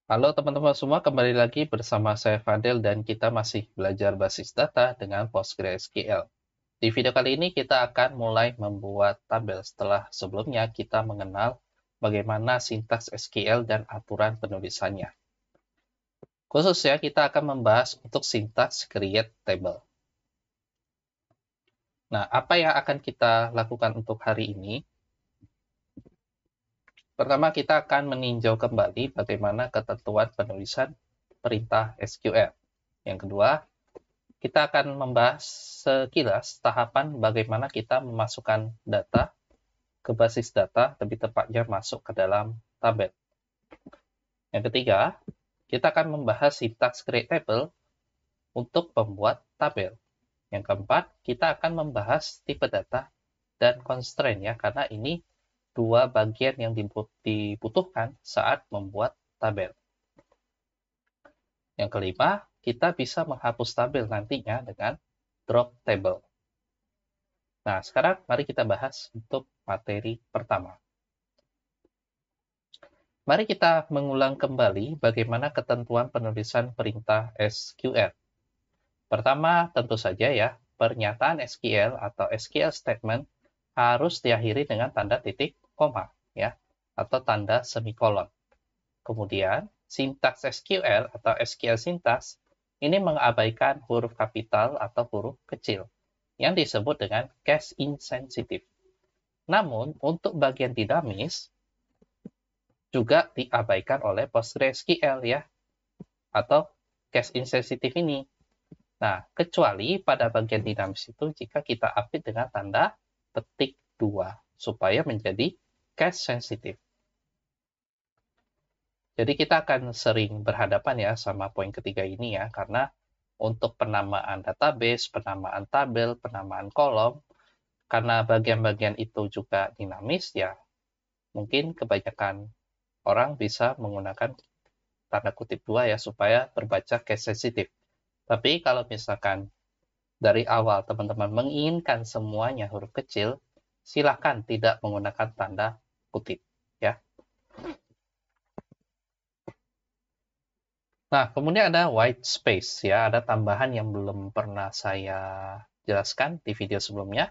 Halo teman-teman semua, kembali lagi bersama saya Fadel dan kita masih belajar basis data dengan PostgreSQL. Di video kali ini kita akan mulai membuat tabel setelah sebelumnya kita mengenal bagaimana sintaks SQL dan aturan penulisannya. Khususnya kita akan membahas untuk sintaks create table. Nah, apa yang akan kita lakukan untuk hari ini? Pertama, kita akan meninjau kembali bagaimana ketentuan penulisan perintah SQL. Yang kedua, kita akan membahas sekilas tahapan bagaimana kita memasukkan data ke basis data, lebih tepatnya masuk ke dalam tabel. Yang ketiga, kita akan membahas sintaks create table untuk membuat tabel. Yang keempat, kita akan membahas tipe data dan constraint ya, karena ini dua bagian yang dibutuhkan saat membuat tabel. Yang kelima, kita bisa menghapus tabel nantinya dengan drop table. Nah, sekarang mari kita bahas untuk materi pertama. Mari kita mengulang kembali bagaimana ketentuan penulisan perintah SQL. Pertama, tentu saja ya, pernyataan SQL atau SQL statement harus diakhiri dengan tanda titik koma ya, atau tanda semikolon. Kemudian, sintaks SQL atau SQL sintaks ini mengabaikan huruf kapital atau huruf kecil yang disebut dengan case insensitive. Namun, untuk bagian dinamis juga diabaikan oleh PostgreSQL ya, atau case insensitive ini. Nah, kecuali pada bagian dinamis itu jika kita update dengan tanda petik 2 supaya menjadi case sensitive. Jadi kita akan sering berhadapan ya sama poin ketiga ini ya, karena untuk penamaan database, penamaan tabel, penamaan kolom, karena bagian-bagian itu juga dinamis ya, mungkin kebanyakan orang bisa menggunakan tanda kutip 2 ya, supaya berbaca case sensitive. Tapi kalau misalkan dari awal teman-teman menginginkan semuanya huruf kecil, silakan tidak menggunakan tanda kutip ya. Nah, kemudian ada white space ya, ada tambahan yang belum pernah saya jelaskan di video sebelumnya.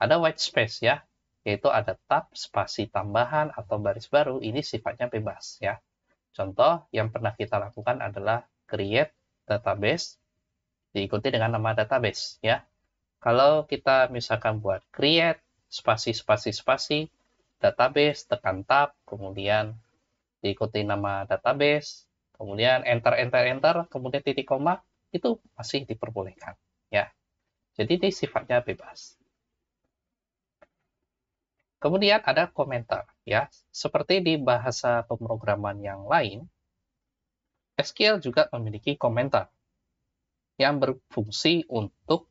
Ada white space ya, yaitu ada tab, spasi tambahan atau baris baru, ini sifatnya bebas ya. Contoh yang pernah kita lakukan adalah create database diikuti dengan nama database ya. Kalau kita misalkan buat create spasi database, tekan tab, kemudian diikuti nama database, kemudian enter, kemudian titik koma, itu masih diperbolehkan ya. Jadi ini sifatnya bebas. Kemudian ada komentar ya. Seperti di bahasa pemrograman yang lain, SQL juga memiliki komentar yang berfungsi untuk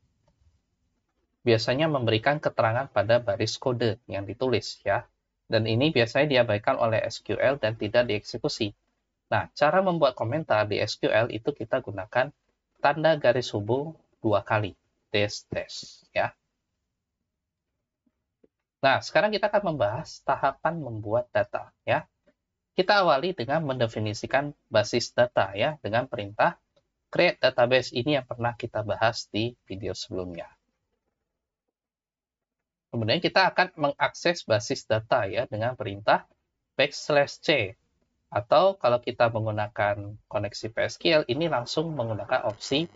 biasanya memberikan keterangan pada baris kode yang ditulis ya. Dan ini biasanya diabaikan oleh SQL dan tidak dieksekusi. Nah, cara membuat komentar di SQL itu kita gunakan tanda garis hubung 2 kali, dash ya. Nah, sekarang kita akan membahas tahapan membuat data ya. Kita awali dengan mendefinisikan basis data ya dengan perintah create database, ini yang pernah kita bahas di video sebelumnya. Kemudian kita akan mengakses basis data ya dengan perintah \c, atau kalau kita menggunakan koneksi PSQL ini langsung menggunakan opsi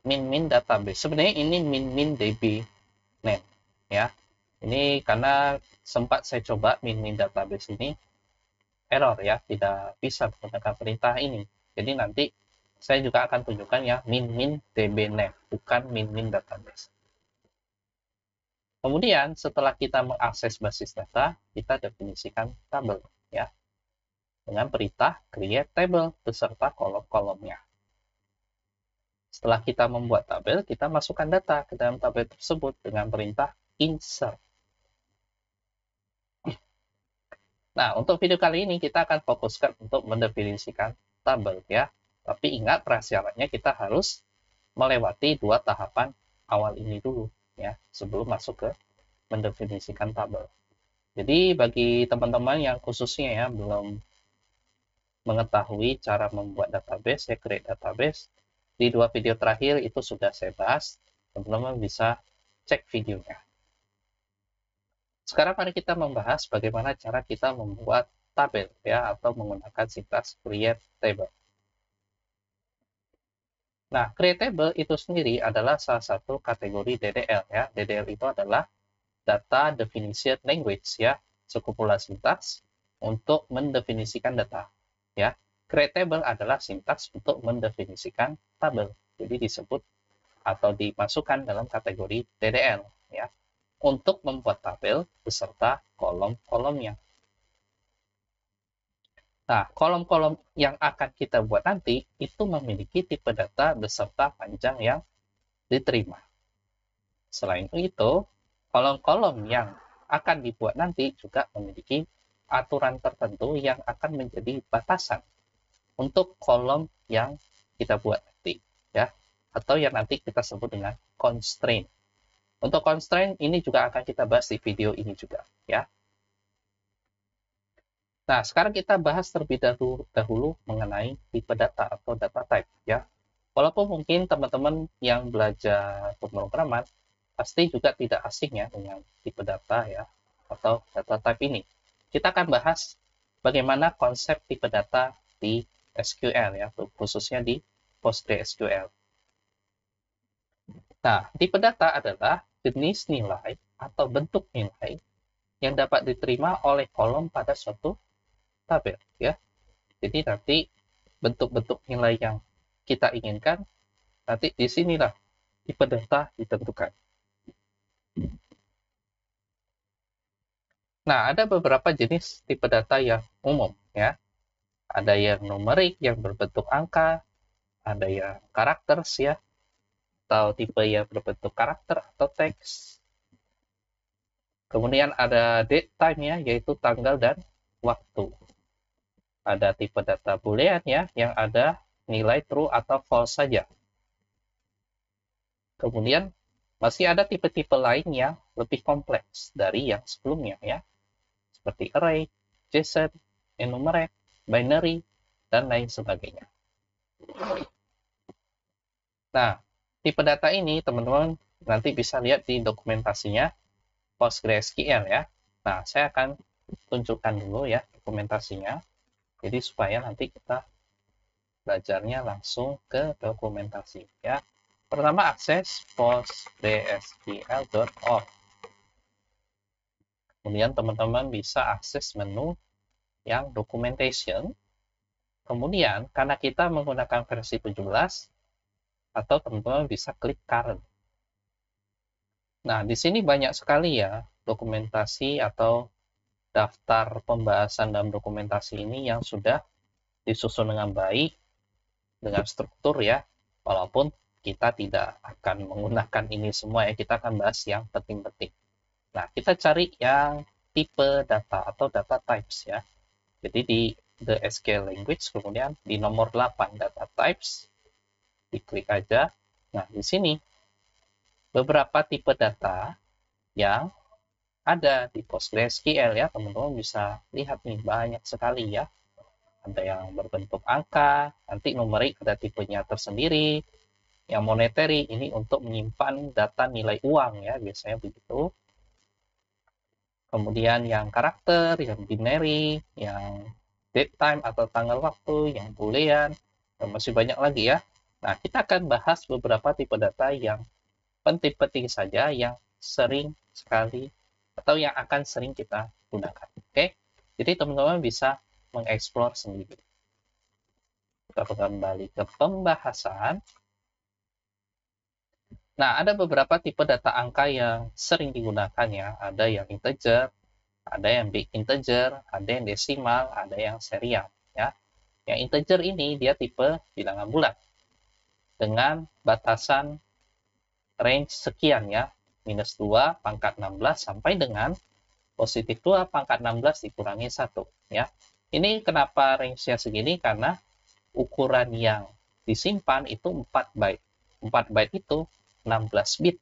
min database. Sebenarnya ini min dbnet ya. Ini karena sempat saya coba min database ini error ya, tidak bisa menggunakan perintah ini. Jadi nanti saya juga akan tunjukkan ya min dbnet, bukan min database. Kemudian setelah kita mengakses basis data, kita definisikan tabel ya dengan perintah create table beserta kolom-kolomnya. Setelah kita membuat tabel, kita masukkan data ke dalam tabel tersebut dengan perintah insert. Nah, untuk video kali ini kita akan fokuskan untuk mendefinisikan tabel ya. Tapi ingat prasyaratnya kita harus melewati dua tahapan awal ini dulu ya, sebelum masuk ke mendefinisikan tabel. Jadi bagi teman-teman yang khususnya ya belum mengetahui cara membuat database, ya create database, di 2 video terakhir itu sudah saya bahas. Teman-teman bisa cek videonya. Sekarang mari kita membahas bagaimana cara kita membuat tabel ya, atau menggunakan sintaks create table. Nah, create table itu sendiri adalah salah satu kategori DDL ya. DDL itu adalah data definition language ya, sekumpulan sintaks untuk mendefinisikan data ya. Create table adalah sintaks untuk mendefinisikan tabel. Jadi disebut atau dimasukkan dalam kategori DDL ya, untuk membuat tabel beserta kolom-kolomnya. Nah, kolom-kolom yang akan kita buat nanti itu memiliki tipe data beserta panjang yang diterima. Selain itu, kolom-kolom yang akan dibuat nanti juga memiliki aturan tertentu yang akan menjadi batasan untuk kolom yang kita buat nanti ya, atau yang nanti kita sebut dengan constraint. Untuk constraint ini juga akan kita bahas di video ini juga ya. Nah, sekarang kita bahas terlebih dahulu mengenai tipe data atau data type ya. Walaupun mungkin teman-teman yang belajar pemrograman pasti juga tidak asing ya dengan tipe data ya, atau data type ini. Kita akan bahas bagaimana konsep tipe data di SQL ya, khususnya di PostgreSQL. Nah, tipe data adalah jenis nilai atau bentuk nilai yang dapat diterima oleh kolom pada suatu tabel ya. Jadi nanti bentuk-bentuk nilai yang kita inginkan nanti di sinilah tipe data ditentukan. Nah, ada beberapa jenis tipe data yang umum ya. Ada yang numerik yang berbentuk angka, ada yang karakter ya, atau tipe yang berbentuk karakter atau teks. Kemudian ada date time ya, yaitu tanggal dan waktu. Ada tipe data boolean ya, yang ada nilai true atau false saja. Kemudian masih ada tipe-tipe lain yang lebih kompleks dari yang sebelumnya ya, seperti array, JSON, enumerate, binary, dan lain sebagainya. Nah, tipe data ini teman-teman nanti bisa lihat di dokumentasinya PostgreSQL ya. Nah, saya akan tunjukkan dulu ya dokumentasinya. Jadi supaya nanti kita belajarnya langsung ke dokumentasi ya. Pertama akses postgresql.org. Kemudian teman-teman bisa akses menu yang documentation. Kemudian karena kita menggunakan versi 17, atau teman-teman bisa klik current. Nah, di sini banyak sekali ya dokumentasi atau daftar pembahasan dalam dokumentasi ini yang sudah disusun dengan baik, dengan struktur ya, walaupun kita tidak akan menggunakan ini semua ya, kita akan bahas yang penting-penting. Nah, kita cari yang tipe data atau data types ya. Jadi di the SQL language, kemudian di nomor 8 data types, diklik aja. Nah, di sini beberapa tipe data yang ada di PostgreSQL ya, teman-teman bisa lihat nih banyak sekali ya. Ada yang berbentuk angka, nanti numerik ada tipenya tersendiri. Yang monetary ini untuk menyimpan data nilai uang ya, biasanya begitu. Kemudian yang karakter, yang binary, yang date time atau tanggal waktu, yang boolean, dan masih banyak lagi ya. Nah, kita akan bahas beberapa tipe data yang penting-penting saja, yang sering sekali atau yang akan sering kita gunakan. Oke, jadi teman-teman bisa mengeksplor sendiri. Kita kembali ke pembahasan. Nah, ada beberapa tipe data angka yang sering digunakan ya. Ada yang integer, ada yang big integer, ada yang desimal, ada yang serial ya. Yang integer ini dia tipe bilangan bulat dengan batasan range sekian ya, minus 2 pangkat 16 sampai dengan positif 2 pangkat 16 dikurangi 1 ya. Ini kenapa range-nya segini? Karena ukuran yang disimpan itu 4 byte. 4 byte itu 16 bit.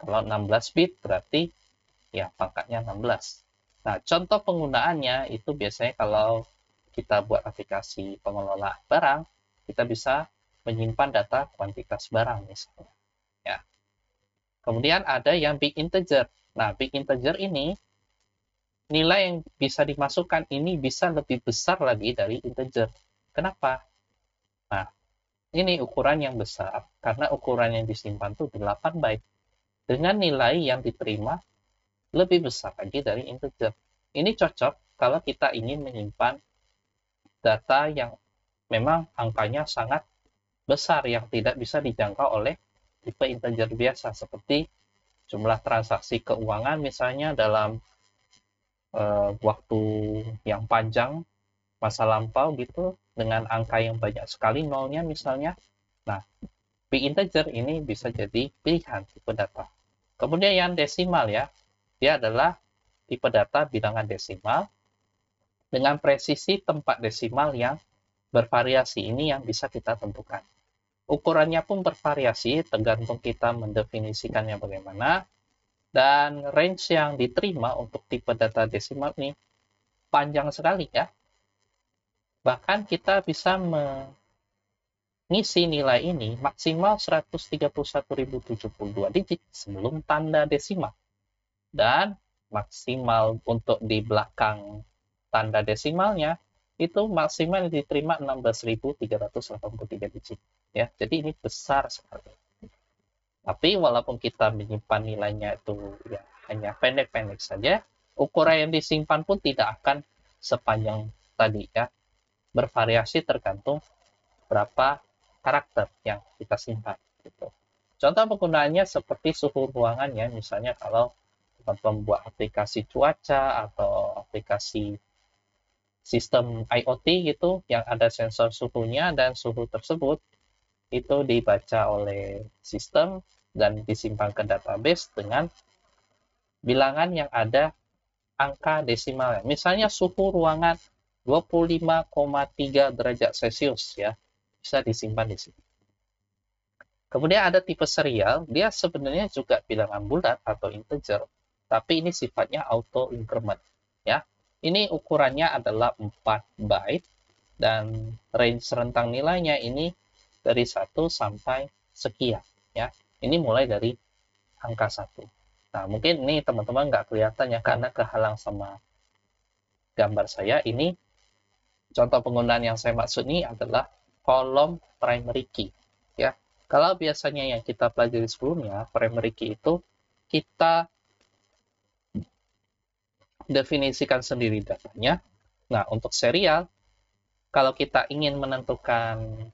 Kalau 16 bit berarti ya pangkatnya 16. Nah, contoh penggunaannya itu biasanya kalau kita buat aplikasi pengelola barang, kita bisa menyimpan data kuantitas barang misalnya. Ya. Kemudian ada yang big integer. Nah, big integer ini nilai yang bisa dimasukkan ini bisa lebih besar lagi dari integer. Kenapa? Nah, ini ukuran yang besar karena ukuran yang disimpan itu 8 byte dengan nilai yang diterima lebih besar lagi dari integer. Ini cocok kalau kita ingin menyimpan data yang memang angkanya sangat besar yang tidak bisa dijangkau oleh tipe integer biasa seperti jumlah transaksi keuangan misalnya dalam waktu yang panjang masa lampau gitu dengan angka yang banyak sekali nolnya misalnya. Nah, big integer ini bisa jadi pilihan tipe data. Kemudian yang desimal ya, dia adalah tipe data bilangan desimal dengan presisi tempat desimal yang bervariasi. Ini yang bisa kita tentukan. Ukurannya pun bervariasi tergantung kita mendefinisikannya bagaimana. Dan range yang diterima untuk tipe data desimal ini panjang sekali ya. Bahkan kita bisa mengisi nilai ini maksimal 131.072 digit sebelum tanda desimal. Dan maksimal untuk di belakang tanda desimalnya itu maksimal diterima 16.383 digit. Ya, jadi ini besar sekali. Tapi walaupun kita menyimpan nilainya itu ya hanya pendek-pendek saja, ukuran yang disimpan pun tidak akan sepanjang tadi ya. Bervariasi tergantung berapa karakter yang kita simpan. Gitu. Contoh penggunaannya seperti suhu ruangan ya, misalnya kalau teman-teman buat aplikasi cuaca atau aplikasi sistem IoT gitu yang ada sensor suhunya dan suhu tersebut itu dibaca oleh sistem dan disimpan ke database dengan bilangan yang ada angka desimalnya. Misalnya suhu ruangan 25,3 derajat Celcius ya, bisa disimpan di sini. Kemudian ada tipe serial, dia sebenarnya juga bilangan bulat atau integer, tapi ini sifatnya auto increment ya. Ini ukurannya adalah 4 byte dan range rentang nilainya ini dari 1 sampai sekian ya. Ini mulai dari angka 1. Nah, mungkin ini teman-teman nggak kelihatan ya karena kehalang sama gambar saya. Ini contoh penggunaan yang saya maksud ini adalah kolom primary key ya. Kalau biasanya yang kita pelajari sebelumnya, primary key itu kita definisikan sendiri datanya. Nah, untuk serial, kalau kita ingin menentukan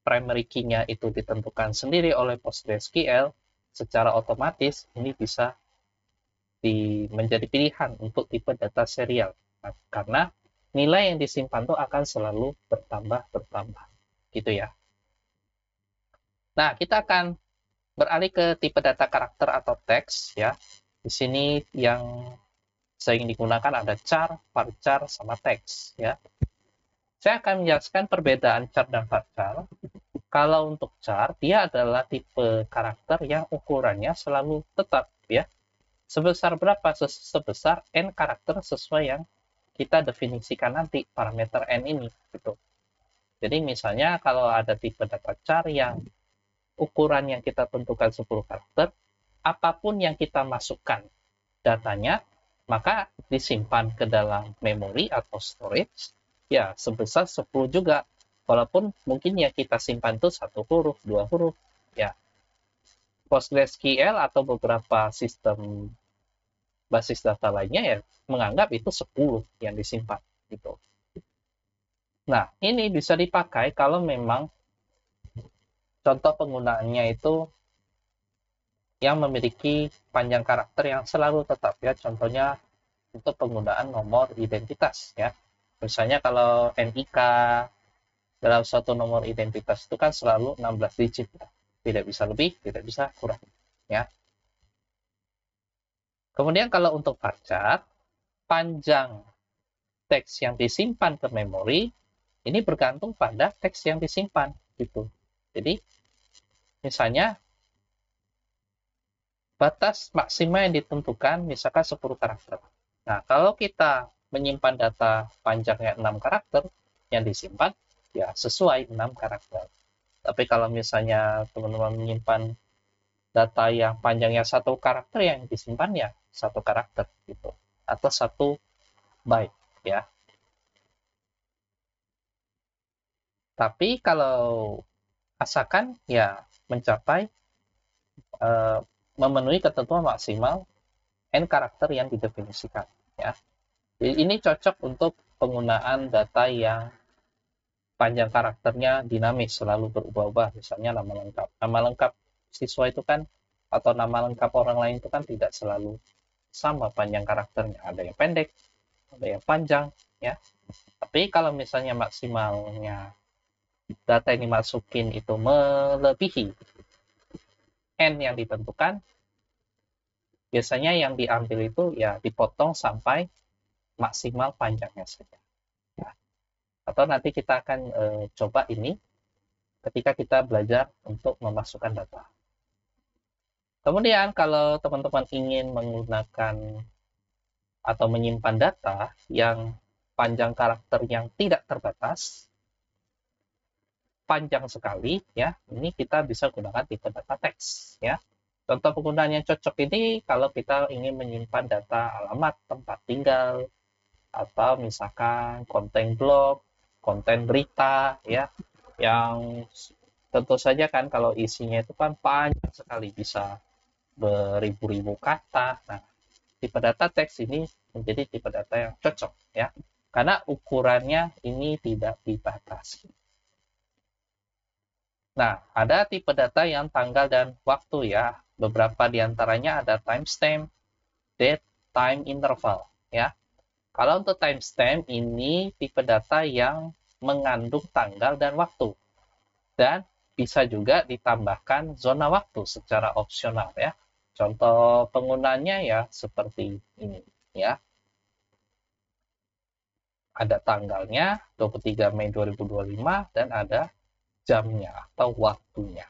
primary key-nya itu ditentukan sendiri oleh PostgreSQL, secara otomatis ini bisa menjadi pilihan untuk tipe data serial. Nah, karena nilai yang disimpan itu akan selalu bertambah. Gitu ya. Nah, kita akan beralih ke tipe data karakter atau teks ya. Di sini yang sering digunakan ada char, varchar, sama teks ya. Saya akan menjelaskan perbedaan char dan varchar. Kalau untuk char, dia adalah tipe karakter yang ukurannya selalu tetap ya. Sebesar berapa? Sebesar n karakter sesuai yang kita definisikan nanti parameter n ini gitu. Jadi misalnya kalau ada tipe data char yang ukuran yang kita tentukan 10 karakter, apapun yang kita masukkan datanya, maka disimpan ke dalam memori atau storage, ya sebesar 10 juga. Walaupun mungkin yang kita simpan itu 1 huruf, 2 huruf, ya. PostgreSQL atau beberapa sistem basis data lainnya ya menganggap itu 10 yang disimpan gitu. Nah, ini bisa dipakai kalau memang contoh penggunaannya itu yang memiliki panjang karakter yang selalu tetap ya. Contohnya untuk penggunaan nomor identitas ya. Misalnya kalau NIK dalam suatu nomor identitas itu kan selalu 16 digit ya. Tidak bisa lebih, tidak bisa kurang ya. Kemudian kalau untuk varchar, panjang teks yang disimpan ke memori ini bergantung pada teks yang disimpan gitu. Jadi misalnya batas maksimal yang ditentukan misalkan 10 karakter. Nah, kalau kita menyimpan data panjangnya 6 karakter, yang disimpan ya sesuai 6 karakter. Tapi kalau misalnya teman-teman menyimpan data yang panjangnya 1 karakter, yang disimpan ya 1 karakter gitu, atau 1 byte ya. Tapi kalau asalkan ya mencapai memenuhi ketentuan maksimal n karakter yang didefinisikan ya. Jadi ini cocok untuk penggunaan data yang panjang karakternya dinamis, selalu berubah-ubah. Misalnya nama lengkap. Nama lengkap siswa itu kan, atau nama lengkap orang lain itu kan tidak selalu sama panjang karakternya. Ada yang pendek, ada yang panjang ya. Tapi kalau misalnya maksimalnya data yang dimasukin itu melebihi n yang ditentukan, biasanya yang diambil itu ya dipotong sampai maksimal panjangnya saja. Ya. Atau nanti kita akan coba ini ketika kita belajar untuk memasukkan data. Kemudian kalau teman-teman ingin menggunakan atau menyimpan data yang panjang karakter yang tidak terbatas, panjang sekali ya, ini kita bisa gunakan tipe data teks ya. Contoh penggunaan yang cocok ini kalau kita ingin menyimpan data alamat tempat tinggal, atau misalkan konten blog, konten berita ya, yang tentu saja kan kalau isinya itu kan panjang sekali, bisa beribu-ribu kata. Nah, tipe data teks ini menjadi tipe data yang cocok ya, karena ukurannya ini tidak dibatasi. Nah, ada tipe data yang tanggal dan waktu ya. Beberapa diantaranya ada timestamp, date, time interval ya. Kalau untuk timestamp ini tipe data yang mengandung tanggal dan waktu, dan bisa juga ditambahkan zona waktu secara opsional ya. Contoh penggunaannya ya seperti ini ya. Ada tanggalnya 23 Mei 2025 dan ada jamnya atau waktunya.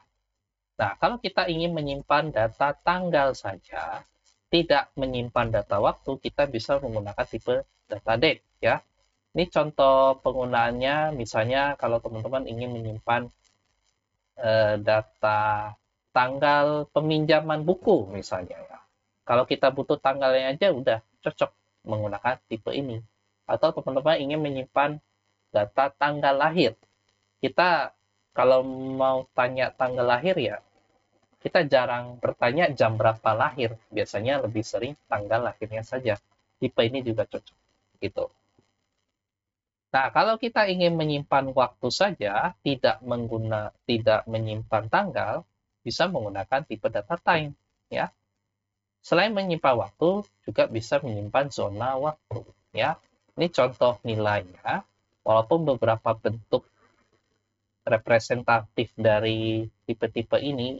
Nah, kalau kita ingin menyimpan data tanggal saja, tidak menyimpan data waktu, kita bisa menggunakan tipe data date ya. Ini contoh penggunaannya, misalnya kalau teman-teman ingin menyimpan data tanggal peminjaman buku misalnya ya. Kalau kita butuh tanggalnya aja udah cocok menggunakan tipe ini. Atau teman-teman ingin menyimpan data tanggal lahir. Kita kalau mau tanya tanggal lahir ya, kita jarang bertanya jam berapa lahir. Biasanya lebih sering tanggal lahirnya saja. Tipe ini juga cocok gitu. Nah, kalau kita ingin menyimpan waktu saja, tidak menyimpan tanggal, bisa menggunakan tipe data time ya. Selain menyimpan waktu, juga bisa menyimpan zona waktu ya. Ini contoh nilainya. Walaupun beberapa bentuk representatif dari tipe-tipe ini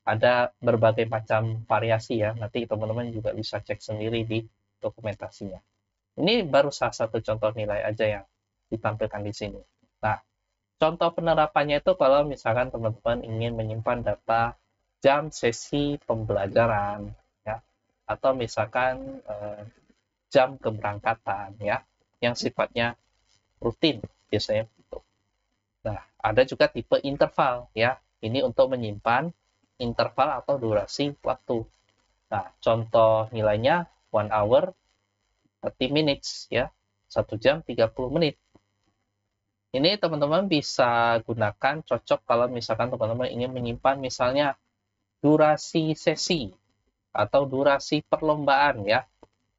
ada berbagai macam variasi ya. Nanti teman-teman juga bisa cek sendiri di dokumentasinya. Ini baru salah satu contoh nilai aja yang ditampilkan di sini. Nah, contoh penerapannya itu kalau misalkan teman-teman ingin menyimpan data jam sesi pembelajaran ya, atau misalkan jam keberangkatan ya, yang sifatnya rutin biasanya itu. Nah, ada juga tipe interval ya. Ini untuk menyimpan interval atau durasi waktu. Nah, contoh nilainya 1 hour 30 minutes ya, 1 jam 30 menit. Ini teman-teman bisa gunakan, cocok kalau misalkan teman-teman ingin menyimpan misalnya durasi sesi atau durasi perlombaan ya.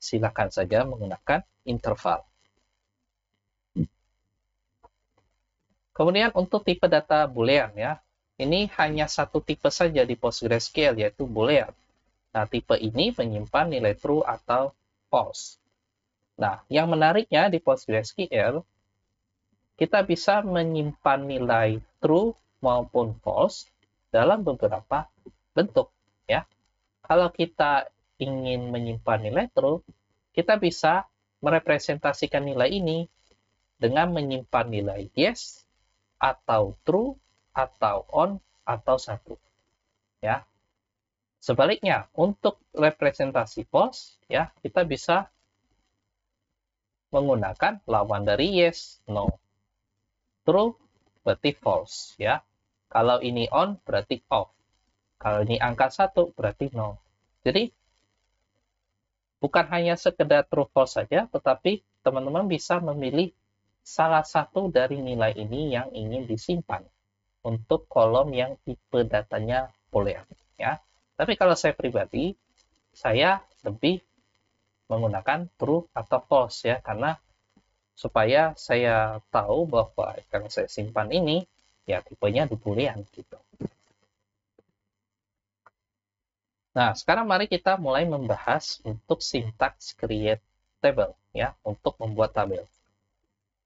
Silakan saja menggunakan interval. Kemudian untuk tipe data boolean ya. Ini hanya satu tipe saja di PostgreSQL, yaitu boolean. Nah, tipe ini menyimpan nilai true atau false. Nah, yang menariknya di PostgreSQL, kita bisa menyimpan nilai true maupun false dalam beberapa bentuk ya. Kalau kita ingin menyimpan nilai true, kita bisa merepresentasikan nilai ini dengan menyimpan nilai yes atau true atau on atau satu ya. Sebaliknya, untuk representasi false ya, kita bisa menggunakan lawan dari yes, no. True berarti false, ya. Kalau ini on berarti off. Kalau ini angka 1 berarti no. Jadi bukan hanya sekedar true false saja, tetapi teman-teman bisa memilih salah satu dari nilai ini yang ingin disimpan untuk kolom yang tipe datanya boolean, ya. Tapi kalau saya pribadi, saya lebih menggunakan true atau false, ya, karena supaya saya tahu bahwa yang saya simpan ini ya tipenya di boolean gitu. Nah, sekarang mari kita mulai membahas untuk sintaks create table, ya, untuk membuat tabel.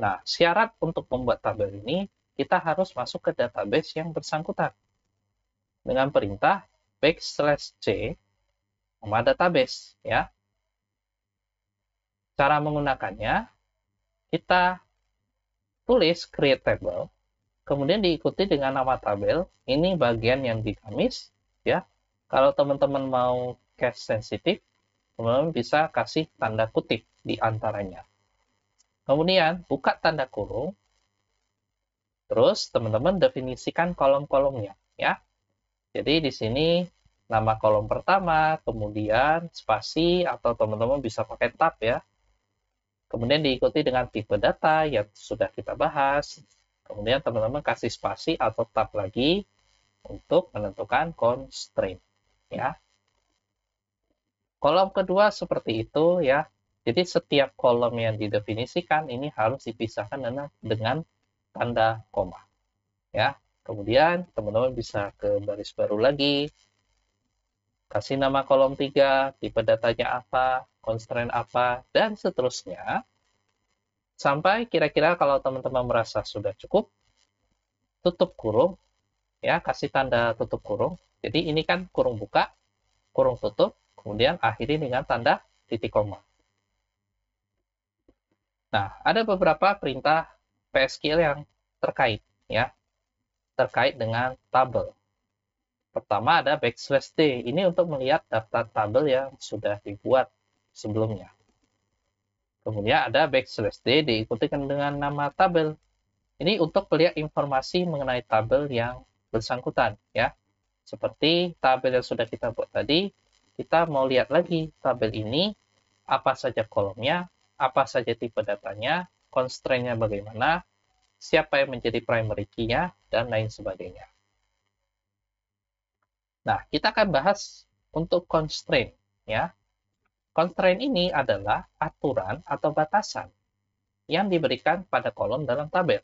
Nah, syarat untuk membuat tabel ini kita harus masuk ke database yang bersangkutan dengan perintah \c nama database, ya. Cara menggunakannya, kita tulis create table, kemudian diikuti dengan nama tabel. Ini bagian yang dinamis, ya. Kalau teman-teman mau case sensitif, teman-teman bisa kasih tanda kutip di antaranya. Kemudian buka tanda kurung, terus teman-teman definisikan kolom-kolomnya, ya. Jadi di sini nama kolom pertama, kemudian spasi atau teman-teman bisa pakai tab, ya. Kemudian diikuti dengan tipe data yang sudah kita bahas. Kemudian teman-teman kasih spasi atau tab lagi untuk menentukan constraint, ya. Kolom kedua seperti itu, ya. Jadi setiap kolom yang didefinisikan ini harus dipisahkan dengan tanda koma, ya. Kemudian teman-teman bisa ke baris baru lagi, kasih nama kolom 3, tipe datanya apa, constraint apa, dan seterusnya. Sampai kira-kira kalau teman-teman merasa sudah cukup, tutup kurung, ya, kasih tanda tutup kurung. Jadi ini kan kurung buka, kurung tutup, kemudian akhiri dengan tanda titik koma. Nah, ada beberapa perintah PSQL yang terkait, ya, terkait dengan tabel. Pertama ada \d. Ini untuk melihat daftar tabel yang sudah dibuat sebelumnya. Kemudian ada \d diikuti dengan nama tabel. Ini untuk melihat informasi mengenai tabel yang bersangkutan, ya. Seperti tabel yang sudah kita buat tadi, kita mau lihat lagi tabel ini, apa saja kolomnya, apa saja tipe datanya, constraint-nya bagaimana, siapa yang menjadi primary key-nya, dan lain sebagainya. Nah, kita akan bahas untuk constraint, ya. Constraint ini adalah aturan atau batasan yang diberikan pada kolom dalam tabel.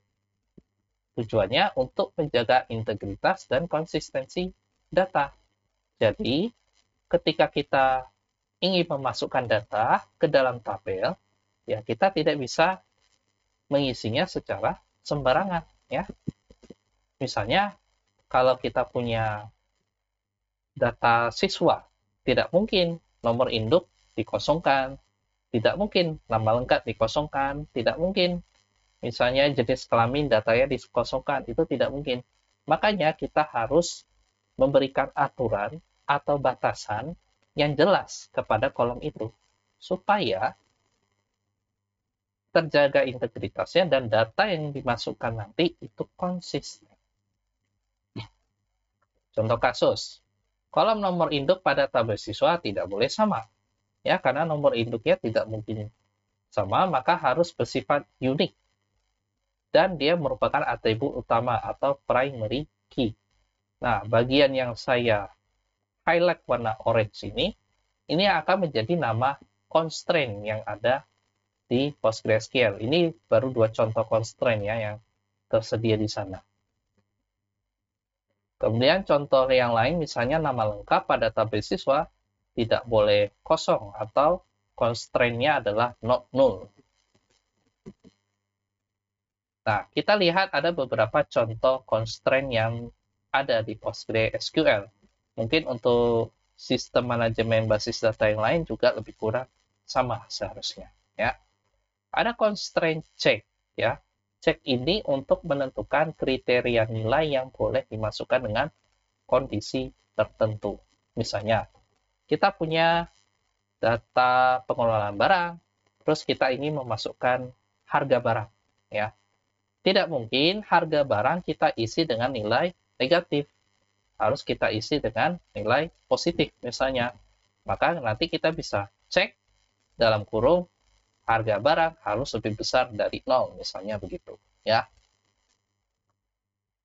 Tujuannya untuk menjaga integritas dan konsistensi data. Jadi, ketika kita ingin memasukkan data ke dalam tabel, ya kita tidak bisa mengisinya secara sembarangan, ya. Misalnya, kalau kita punya data siswa, tidak mungkin nomor induk dikosongkan, tidak mungkin nama lengkap dikosongkan, tidak mungkin misalnya jenis kelamin datanya dikosongkan, itu tidak mungkin. Makanya kita harus memberikan aturan atau batasan yang jelas kepada kolom itu, supaya terjaga integritasnya dan data yang dimasukkan nanti itu konsisten. Contoh kasus, kolom nomor induk pada tabel siswa tidak boleh sama, ya, karena nomor induknya tidak mungkin sama, maka harus bersifat unik dan dia merupakan atribut utama atau primary key. Nah, bagian yang saya highlight warna orange ini akan menjadi nama constraint yang ada di PostgreSQL. Ini baru 2 contoh constraint, ya, yang tersedia di sana. Kemudian contoh yang lain, misalnya nama lengkap pada tabel siswa tidak boleh kosong atau constraint-nya adalah not null. Nah, kita lihat ada beberapa contoh constraint yang ada di PostgreSQL. Mungkin untuk sistem manajemen basis data yang lain juga lebih kurang sama seharusnya, ya. Ada constraint check, ya. Cek ini untuk menentukan kriteria nilai yang boleh dimasukkan dengan kondisi tertentu. Misalnya, kita punya data pengelolaan barang, terus kita ingin memasukkan harga barang, ya. Tidak mungkin harga barang kita isi dengan nilai negatif. Harus kita isi dengan nilai positif misalnya. Maka nanti kita bisa cek dalam kurung harga barang harus lebih besar dari 0 misalnya begitu, ya.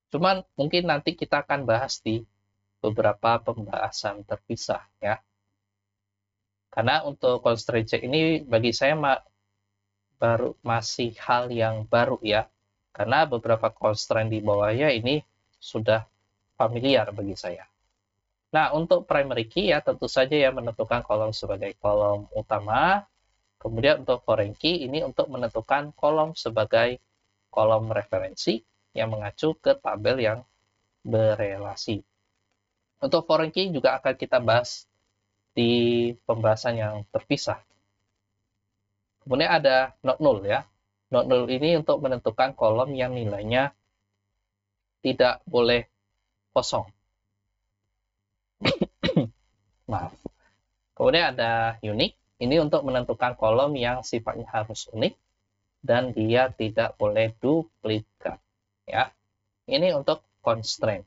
Cuman mungkin nanti kita akan bahas di beberapa pembahasan terpisah, ya. Karena untuk constraint check ini bagi saya masih hal yang baru, ya. Karena beberapa constraint di bawahnya ini sudah familiar bagi saya. Nah, untuk primary key ya tentu saja ya menentukan kolom sebagai kolom utama. Kemudian untuk foreign key ini untuk menentukan kolom sebagai kolom referensi yang mengacu ke tabel yang berelasi. Untuk foreign key juga akan kita bahas di pembahasan yang terpisah. Kemudian ada not null ya. Not null ini untuk menentukan kolom yang nilainya tidak boleh kosong. Maaf. Kemudian ada unique. Ini untuk menentukan kolom yang sifatnya harus unik dan dia tidak boleh duplikat. Ya. Ini untuk constraint.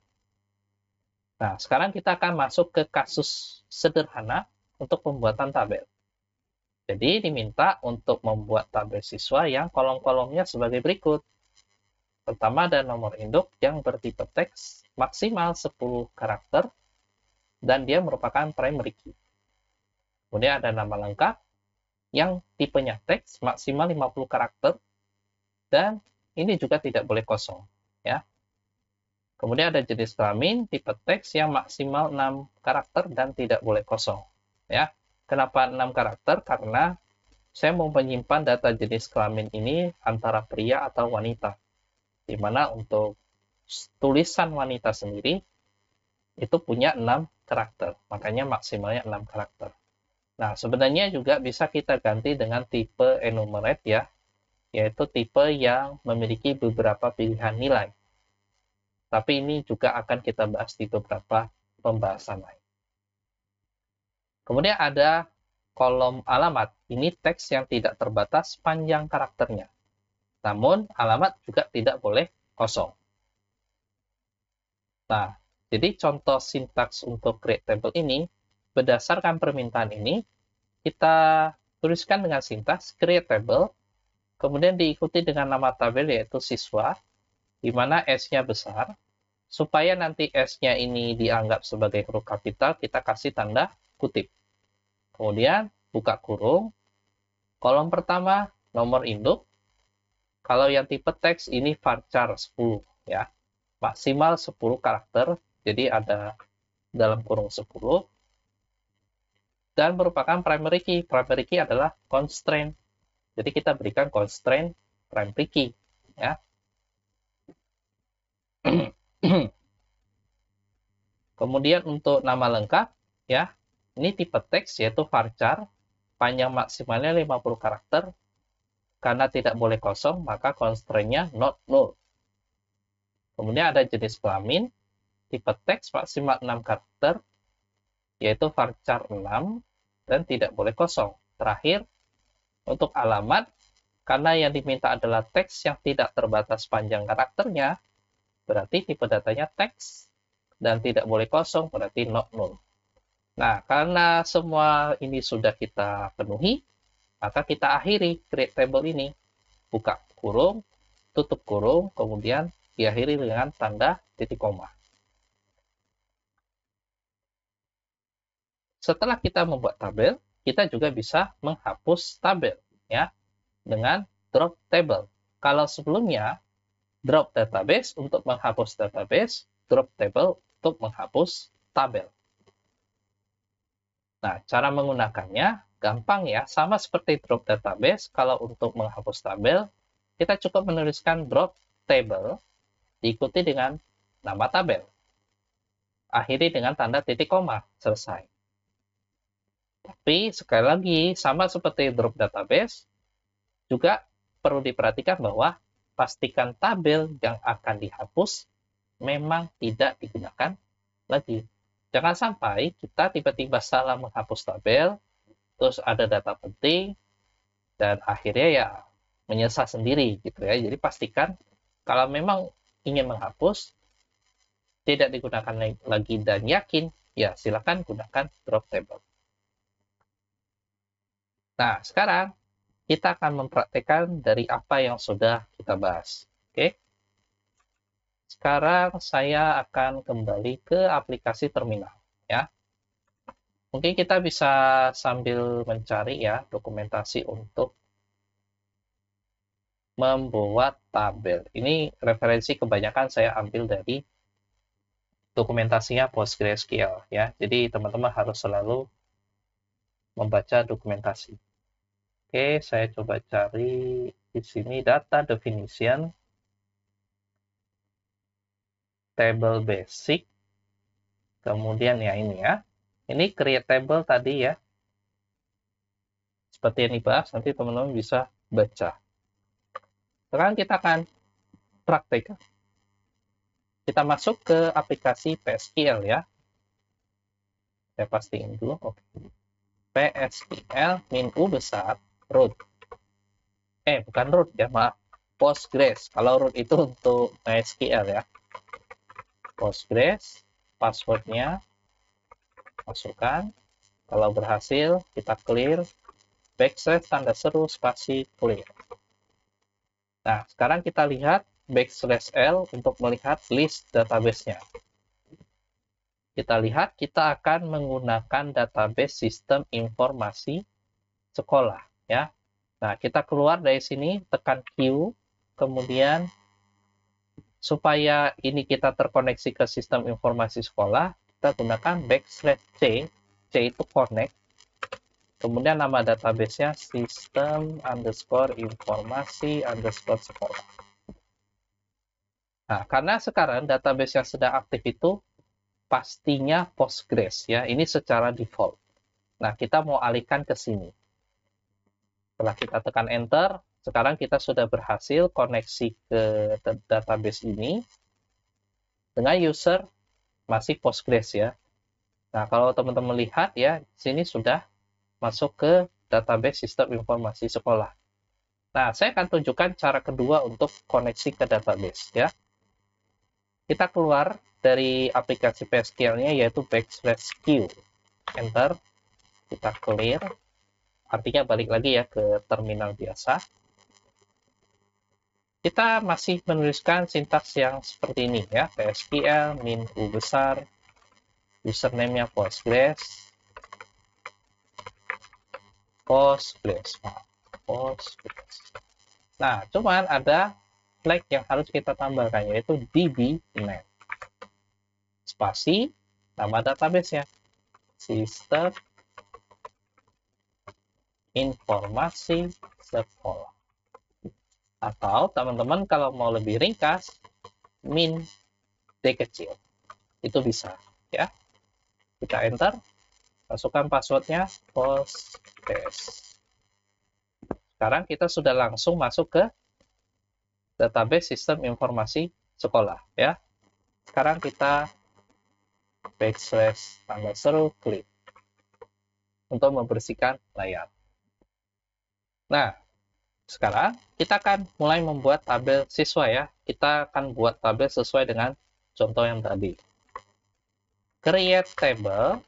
Nah, sekarang kita akan masuk ke kasus sederhana untuk pembuatan tabel. Jadi diminta untuk membuat tabel siswa yang kolom-kolomnya sebagai berikut. Pertama ada nomor induk yang bertipe teks maksimal 10 karakter dan dia merupakan primary key. Kemudian ada nama lengkap yang tipenya teks maksimal 50 karakter dan ini juga tidak boleh kosong, ya. Kemudian ada jenis kelamin tipe teks yang maksimal 6 karakter dan tidak boleh kosong, ya. Kenapa 6 karakter? Karena saya mau menyimpan data jenis kelamin ini antara pria atau wanita. Di mana untuk tulisan wanita sendiri itu punya 6 karakter, makanya maksimalnya 6 karakter. Nah, sebenarnya juga bisa kita ganti dengan tipe enumerate ya, yaitu tipe yang memiliki beberapa pilihan nilai. Tapi ini juga akan kita bahas di beberapa pembahasan lain. Kemudian ada kolom alamat. Ini teks yang tidak terbatas panjang karakternya. Namun, alamat juga tidak boleh kosong. Nah, jadi contoh sintaks untuk create table ini, berdasarkan permintaan ini, kita tuliskan dengan sintaks create table, kemudian diikuti dengan nama tabel yaitu siswa, di mana S-nya besar. Supaya nanti S-nya ini dianggap sebagai huruf kapital, kita kasih tanda kutip. Kemudian buka kurung, kolom pertama nomor induk. Kalau yang tipe teks ini varchar 10 ya. Maksimal 10 karakter, jadi ada dalam kurung 10. Dan merupakan primary key. Primary key adalah constraint. Jadi kita berikan constraint primary key ya. Kemudian untuk nama lengkap ya, ini tipe teks yaitu varchar, panjang maksimalnya 50 karakter. Karena tidak boleh kosong, maka constraint-nya not null. Kemudian ada jenis kelamin, tipe teks maksimal 6 karakter, yaitu varchar 6 dan tidak boleh kosong. Terakhir, untuk alamat, karena yang diminta adalah teks yang tidak terbatas panjang karakternya, berarti tipe datanya teks dan tidak boleh kosong, berarti not null. Nah, karena semua ini sudah kita penuhi, maka kita akhiri create table ini. Buka kurung, tutup kurung, kemudian diakhiri dengan tanda titik koma. Setelah kita membuat tabel, kita juga bisa menghapus tabel ya dengan drop table. Kalau sebelumnya drop database untuk menghapus database, drop table untuk menghapus tabel. Nah, cara menggunakannya gampang ya, sama seperti drop database. Kalau untuk menghapus tabel, kita cukup menuliskan drop table, diikuti dengan nama tabel. Akhiri dengan tanda titik koma, selesai. Tapi sekali lagi, sama seperti drop database, juga perlu diperhatikan bahwa pastikan tabel yang akan dihapus memang tidak digunakan lagi. Jangan sampai kita tiba-tiba salah menghapus tabel, terus ada data penting, dan akhirnya ya menyesal sendiri gitu ya. Jadi pastikan kalau memang ingin menghapus, tidak digunakan lagi dan yakin, ya silakan gunakan drop table. Nah, sekarang kita akan mempraktekkan dari apa yang sudah kita bahas. Oke. Sekarang saya akan kembali ke aplikasi terminal ya. Mungkin kita bisa sambil mencari ya dokumentasi untuk membuat tabel. Ini referensi kebanyakan saya ambil dari dokumentasinya PostgreSQL ya. Jadi teman-teman harus selalu membaca dokumentasi. Oke, saya coba cari di sini data definition, table basic, kemudian ya ini ya. Ini create table tadi ya. Seperti yang dibahas, nanti teman-teman bisa baca. Sekarang kita akan praktek. Kita masuk ke aplikasi PSQL ya. Saya pastiin dulu. Oke. PSQL min U besar root. Bukan root ya, maaf. Postgres. Kalau root itu untuk MySQL ya. Postgres, passwordnya masukkan. Kalau berhasil, kita clear. Backslash tanda seru spasi clear. Nah, sekarang kita lihat backslash L untuk melihat list database-nya. Kita lihat, kita akan menggunakan database sistem informasi sekolah ya. Nah, kita keluar dari sini, tekan Q, kemudian supaya ini kita terkoneksi ke sistem informasi sekolah, kita gunakan backslash C, C itu connect, kemudian nama database-nya sistem underscore informasi underscore sekolah. Nah, karena sekarang database yang sedang aktif itu pastinya Postgres ya, ini secara default. Nah, kita mau alihkan ke sini. Setelah kita tekan enter, sekarang kita sudah berhasil koneksi ke database ini dengan user masih Postgres ya. Nah, kalau teman-teman lihat ya, sini sudah masuk ke database sistem informasi sekolah. Nah, saya akan tunjukkan cara kedua untuk koneksi ke database ya. Kita keluar dari aplikasi PSQL-nya yaitu backslash Q. Enter, kita clear. Artinya balik lagi ya ke terminal biasa. Kita masih menuliskan sintaks yang seperti ini ya. PSQL min U besar, username-nya Postgres. Nah, cuman ada flag yang harus kita tambahkan yaitu dbName. Spasi nama database-nya. Sistem informasi sekolah. Atau teman-teman kalau mau lebih ringkas, min D kecil. Itu bisa ya. Kita enter, masukkan passwordnya Postgres. Sekarang kita sudah langsung masuk ke database sistem informasi sekolah ya. Sekarang kita backslash tanda seru klik untuk membersihkan layar. Nah, sekarang kita akan mulai membuat tabel siswa ya. Kita akan buat tabel sesuai dengan contoh yang tadi. Create table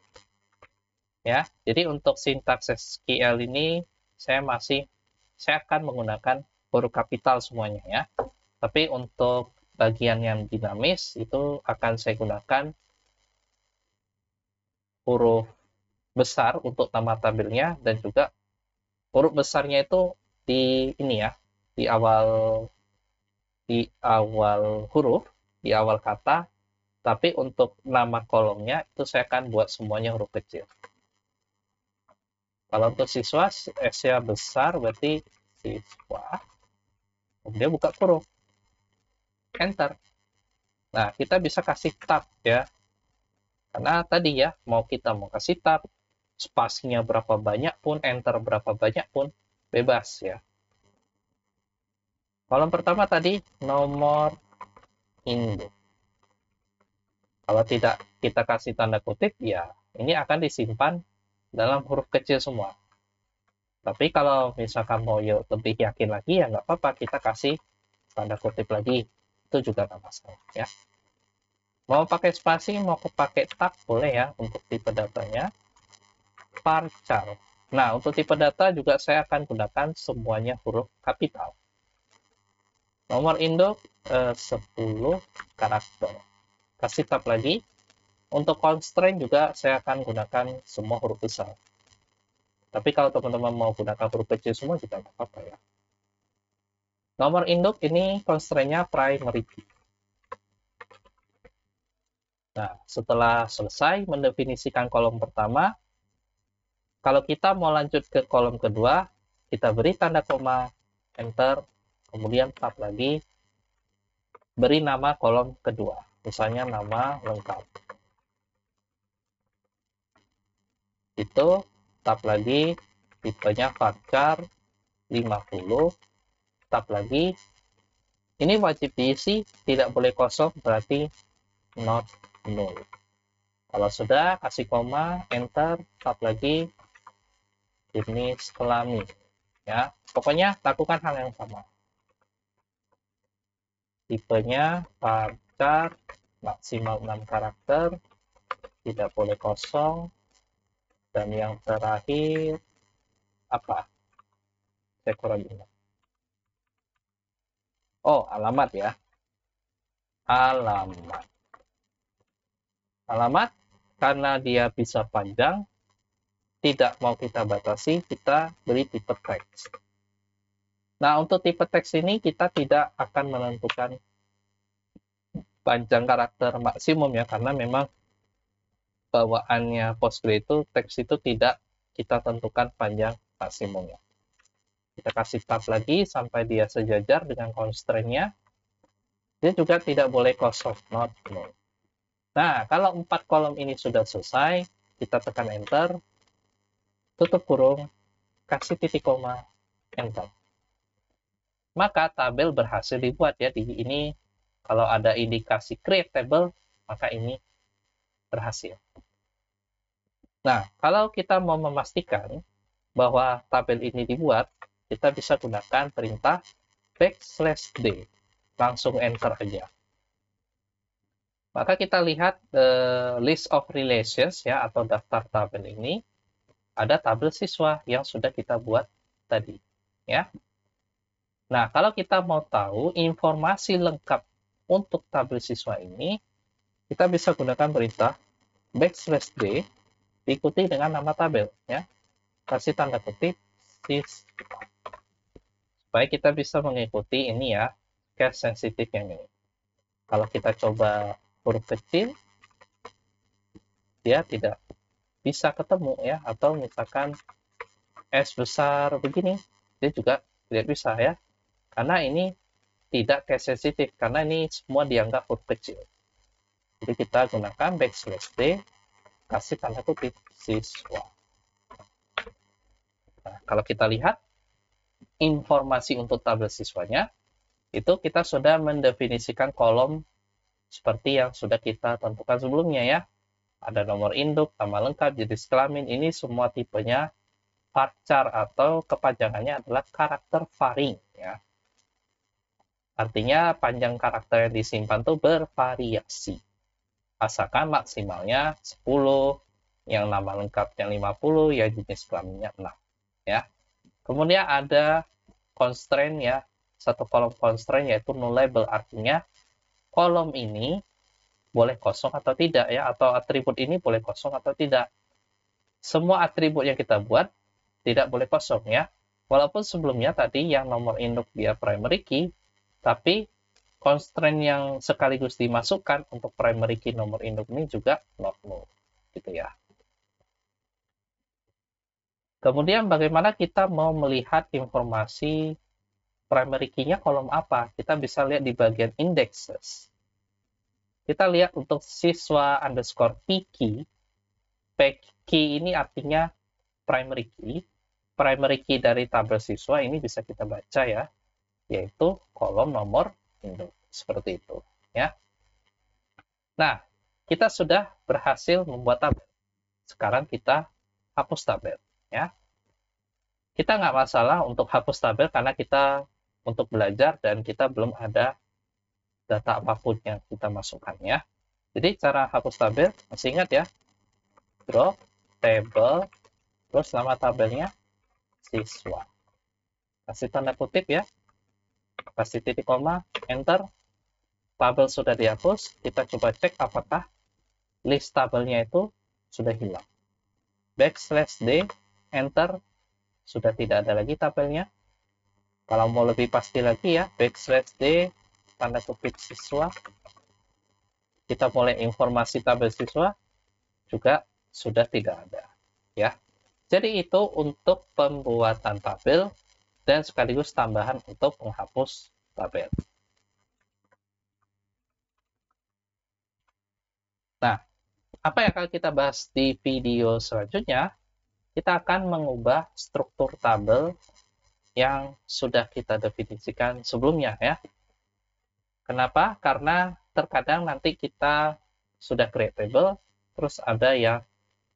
ya. Jadi untuk sintaks SQL ini saya akan menggunakan huruf kapital semuanya ya. Tapi untuk bagian yang dinamis itu akan saya gunakan huruf besar untuk nama tabelnya dan juga huruf besarnya itu di ini ya, di awal huruf, di awal kata, tapi untuk nama kolomnya itu saya akan buat semuanya huruf kecil. Kalau untuk siswa, S-nya besar berarti siswa. Kemudian buka kurung. Enter. Nah, kita bisa kasih tab ya. Karena tadi ya, kita mau kasih tab, spasinya berapa banyak pun, enter berapa banyak pun, bebas ya. Kolom pertama tadi, nomor induk. Kalau tidak kita kasih tanda kutip, ya ini akan disimpan dalam huruf kecil semua. Tapi kalau misalkan mau lebih yakin lagi, ya nggak apa-apa, kita kasih tanda kutip lagi. Itu juga nggak masalah, ya. Mau pakai spasi, mau pakai tab, boleh ya untuk tipe datanya. Varchar. Nah, untuk tipe data juga saya akan gunakan semuanya huruf kapital. Nomor induk 10 karakter. Kasih tab lagi. Untuk constraint juga saya akan gunakan semua huruf besar. Tapi kalau teman-teman mau gunakan huruf kecil semua juga nggak apa-apa ya. Nomor induk ini constraint-nya primary key. Nah, setelah selesai mendefinisikan kolom pertama, kalau kita mau lanjut ke kolom kedua, kita beri tanda koma, enter, kemudian tab lagi, beri nama kolom kedua. Misalnya nama lengkap. Itu, tab lagi, tipenya varchar 50, tab lagi. Ini wajib diisi, tidak boleh kosong, berarti not null. Kalau sudah, kasih koma, enter, tab lagi, jenis kelamin. Ya, pokoknya lakukan hal yang sama. Tipenya varchar, maksimal 6 karakter, tidak boleh kosong, dan yang terakhir, apa? Saya kurang ingat. Oh, alamat ya. Alamat. Alamat, karena dia bisa panjang, tidak mau kita batasi, kita beri tipe teks. Nah, untuk tipe teks ini kita tidak akan menentukan panjang karakter maksimum ya, karena memang bawaannya Postgre itu teks itu tidak kita tentukan panjang maksimumnya. Kita kasih tab lagi sampai dia sejajar dengan constraint-nya. Dia juga tidak boleh kosong, not null. Nah, kalau 4 kolom ini sudah selesai, kita tekan enter, tutup kurung, kasih titik koma, enter. Maka tabel berhasil dibuat ya. Di ini kalau ada indikasi create table, maka ini berhasil. Nah, kalau kita mau memastikan bahwa tabel ini dibuat, kita bisa gunakan perintah \d. Langsung enter aja. Maka kita lihat list of relations ya, atau daftar tabel ini. Ada tabel siswa yang sudah kita buat tadi. Ya. Nah, kalau kita mau tahu informasi lengkap untuk tabel siswa ini, kita bisa gunakan perintah \d diikuti dengan nama tabel. Ya. Kasih tanda kutip siswa. Supaya kita bisa mengikuti ini ya, case sensitif yang ini. Kalau kita coba huruf kecil, dia tidak bisa ketemu ya, atau misalkan S besar begini, dia juga tidak bisa ya, karena ini tidak case sensitif, karena ini semua dianggap huruf kecil. Jadi kita gunakan \d, kasih tanda kutip siswa. Nah, kalau kita lihat informasi untuk tabel siswanya, itu kita sudah mendefinisikan kolom seperti yang sudah kita tentukan sebelumnya ya. Ada nomor induk, nama lengkap, jenis kelamin, ini semua tipenya varchar atau kepanjangannya adalah karakter varying ya. Artinya panjang karakter yang disimpan itu bervariasi. Asalkan maksimalnya 10, yang nama lengkapnya 50, yang jenis kelaminnya 6 ya. Kemudian ada constraint ya, satu kolom constraint yaitu nullable, artinya kolom ini boleh kosong atau tidak ya, atau atribut ini boleh kosong atau tidak. Semua atribut yang kita buat tidak boleh kosong ya. Walaupun sebelumnya tadi yang nomor induk dia primary key, tapi constraint yang sekaligus dimasukkan untuk primary key nomor induk ini juga not null gitu ya. Kemudian bagaimana kita mau melihat informasi primary key-nya kolom apa? Kita bisa lihat di bagian indexes. Kita lihat untuk siswa underscore p key ini artinya primary key. Primary key dari tabel siswa ini bisa kita baca ya, yaitu kolom nomor induk. Seperti itu. Ya. Nah, kita sudah berhasil membuat tabel. Sekarang kita hapus tabel. Ya. Kita nggak masalah untuk hapus tabel karena kita untuk belajar dan kita belum ada data apapun yang kita masukkan ya. Jadi cara hapus tabel, masih ingat ya, drop table, terus nama tabelnya siswa. Kasih tanda kutip ya, kasih titik koma, enter, tabel sudah dihapus, kita coba cek apakah list tabelnya itu sudah hilang. Backslash D, enter, sudah tidak ada lagi tabelnya. Kalau mau lebih pasti lagi ya, backslash D, tanda kutip siswa, kita mulai informasi tabel siswa, juga sudah tidak ada. Ya. Jadi itu untuk pembuatan tabel dan sekaligus tambahan untuk menghapus tabel. Nah, apa yang akan kita bahas di video selanjutnya? Kita akan mengubah struktur tabel yang sudah kita definisikan sebelumnya ya. Kenapa? Karena terkadang nanti kita sudah create table, terus ada yang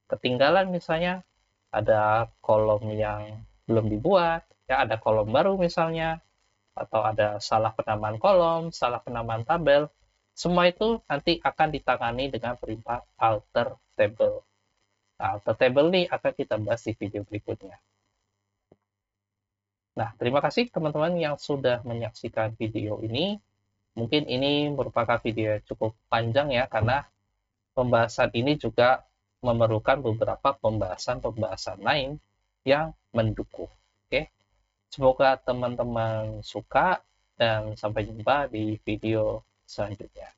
ketinggalan misalnya, ada kolom yang belum dibuat, ya ada kolom baru misalnya, atau ada salah penamaan kolom, salah penamaan tabel. Semua itu nanti akan ditangani dengan perintah alter table. Nah, alter table ini akan kita bahas di video berikutnya. Nah, terima kasih teman-teman yang sudah menyaksikan video ini. Mungkin ini merupakan video yang cukup panjang ya, karena pembahasan ini juga memerlukan beberapa pembahasan-pembahasan lain yang mendukung. Oke, semoga teman-teman suka dan sampai jumpa di video selanjutnya.